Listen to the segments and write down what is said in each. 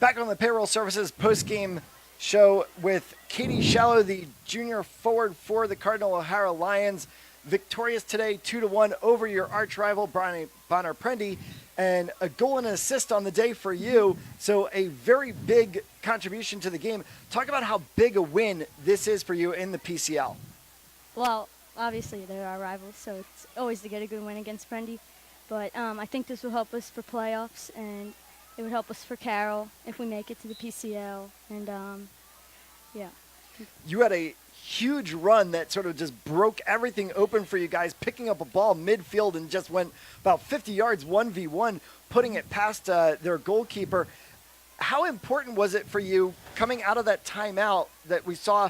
Back on the Payroll Services post-game show with Katie Shallow, the junior forward for the Cardinal O'Hara Lions. Victorious today, 2-1 over your arch rival, Bonner-Prendie, and a goal and an assist on the day for you. So a very big contribution to the game. Talk about how big a win this is for you in the PCL. Well, obviously they're our rivals, so it's always to get a good win against Prendie. But I think this will help us for playoffs, and it would help us for Carroll if we make it to the PCL. And, yeah. You had a huge run that sort of just broke everything open for you guys, picking up a ball midfield and just went about 50 yards, 1v1, putting it past their goalkeeper. How important was it for you coming out of that timeout that we saw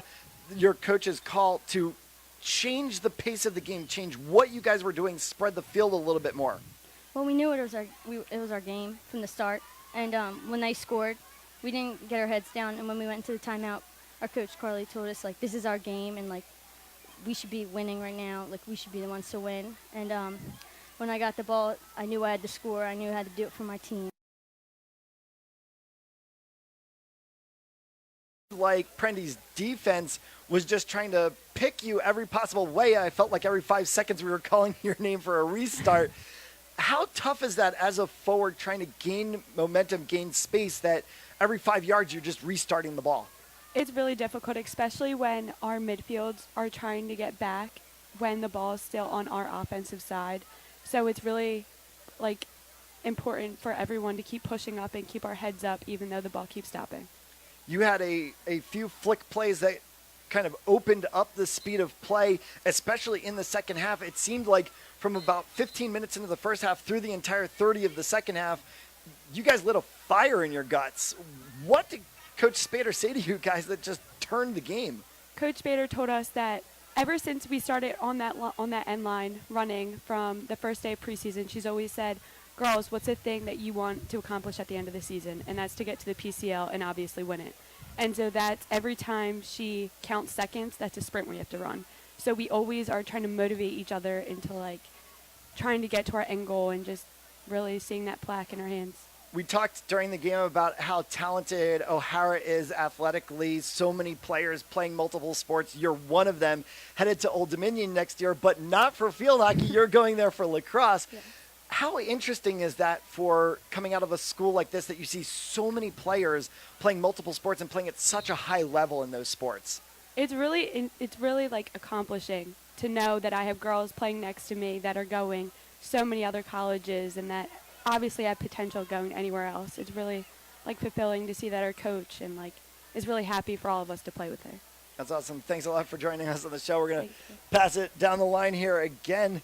your coaches call to change the pace of the game, change what you guys were doing, spread the field a little bit more? Well, we knew it was our game from the start. And when they scored, we didn't get our heads down. And when we went into the timeout, our coach, Carly, told us, like, this is our game, and, like, we should be winning right now. Like, we should be the ones to win. And when I got the ball, I knew I had to score. I knew I had to do it for my team. Like Prendie's defense was just trying to pick you every possible way. I felt like every 5 seconds we were calling your name for a restart. How tough is that as a forward trying to gain momentum, gain space, that every 5 yards you're just restarting the ball? It's really difficult, especially when our midfields are trying to get back when the ball is still on our offensive side. So it's really, like, important for everyone to keep pushing up and keep our heads up even though the ball keeps stopping. You had a few flick plays that kind of opened up the speed of play, especially in the second half. It seemed like from about 15 minutes into the first half through the entire 30 of the second half, you guys lit a fire in your guts. What did Coach Spader say to you guys that just turned the game? Coach Spader told us that ever since we started on that end line running from the first day of preseason, she's always said, girls, what's the thing that you want to accomplish at the end of the season? And that's to get to the PCL and obviously win it. And so that's every time she counts seconds, that's a sprint we have to run. So we always are trying to motivate each other into, like, trying to get to our end goal and just really seeing that plaque in our hands. We talked during the game about how talented O'Hara is athletically, so many players playing multiple sports. You're one of them, headed to Old Dominion next year, but not for field hockey. You're going there for lacrosse. Yeah. How interesting is that for coming out of a school like this that you see so many players playing multiple sports and playing at such a high level in those sports? It's really like accomplishing to know that I have girls playing next to me that are going so many other colleges and that obviously have potential going anywhere else. It's really, like, fulfilling to see that our coach and, like, is really happy for all of us to play with her. That's awesome. Thanks a lot for joining us on the show. We're going to pass it down the line here again,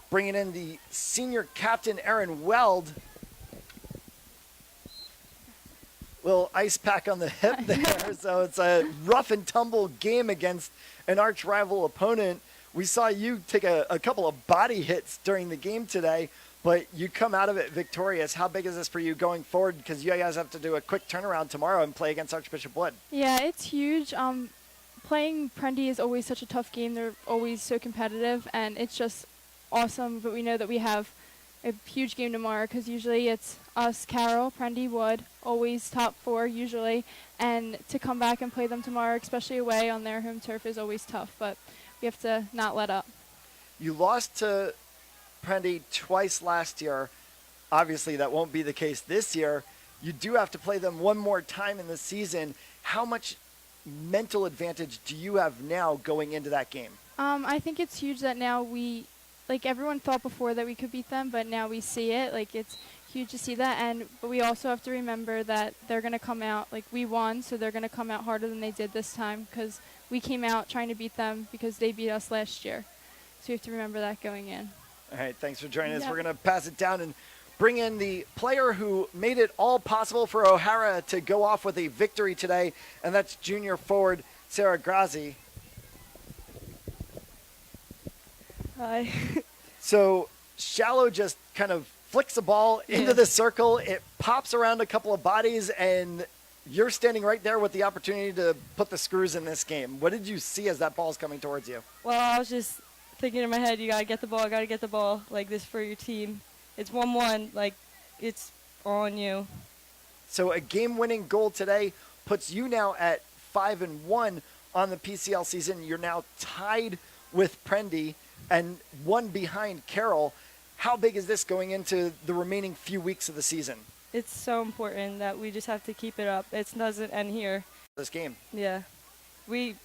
bringing in the senior captain, Erin Weld. Little ice pack on the hip there. So it's a rough and tumble game against an arch rival opponent. We saw you take a couple of body hits during the game today, but you come out of it victorious. How big is this for you going forward? Because you guys have to do a quick turnaround tomorrow and play against Archbishop Wood. Yeah, it's huge. Playing Prendie is always such a tough game. They're always so competitive, and it's just awesome. But we know that we have a huge game tomorrow because usually it's us, Carroll, Prendie, Wood, always top four usually. And to come back and play them tomorrow, especially away on their home turf, is always tough. But we have to not let up. You lost to Prendie twice last year. Obviously, that won't be the case this year. You do have to play them one more time in the season. How much mental advantage do you have now going into that game? I think it's huge that now like, everyone thought before that we could beat them, but now we see it. Like, it's huge to see that. But we also have to remember that they're going to come out, like, we won, so they're going to come out harder than they did this time because we came out trying to beat them because they beat us last year. So we have to remember that going in. All right, thanks for joining us. We're going to pass it down and bring in the player who made it all possible for O'Hara to go off with a victory today, and that's junior forward Sarah Grazi. Hi. So Shallow just kind of flicks a ball into the circle. It pops around a couple of bodies, and you're standing right there with the opportunity to put the screws in this game. What did you see as that ball's coming towards you? Well, I was just thinking in my head, you got to get the ball, like this for your team. It's 1-1, like, it's all on you. So a game-winning goal today puts you now at 5-1 on the PCL season. You're now tied with Prendie and one behind Carroll. How big is this going into the remaining few weeks of the season? It's so important that we just have to keep it up. It doesn't end here. This game. Yeah. We've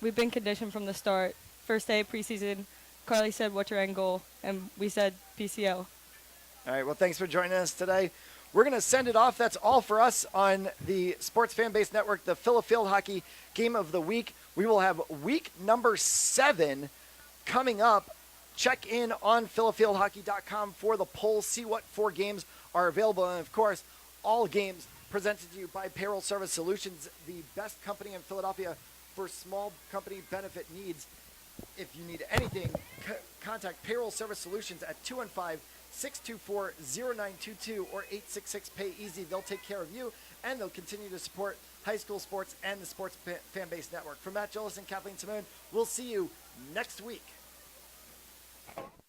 been conditioned from the start. First day of preseason, Carly said, "What's your end goal?" And we said PCL. All right, well, thanks for joining us today. We're going to send it off. That's all for us on the Sports Fan Base Network, the Phila Field Hockey Game of the Week. We will have week number 7 coming up. Check in on philafieldhockey.com for the poll. See what 4 games are available. And, of course, all games presented to you by Payroll Service Solutions, the best company in Philadelphia for small company benefit needs. If you need anything, contact Payroll Service Solutions at 215-624-0922 or 866-PAY-EASY. They'll take care of you, and they'll continue to support high school sports and the Sports Fan Base Network. For Matt Gillis and Kathleen Simone, we'll see you next week.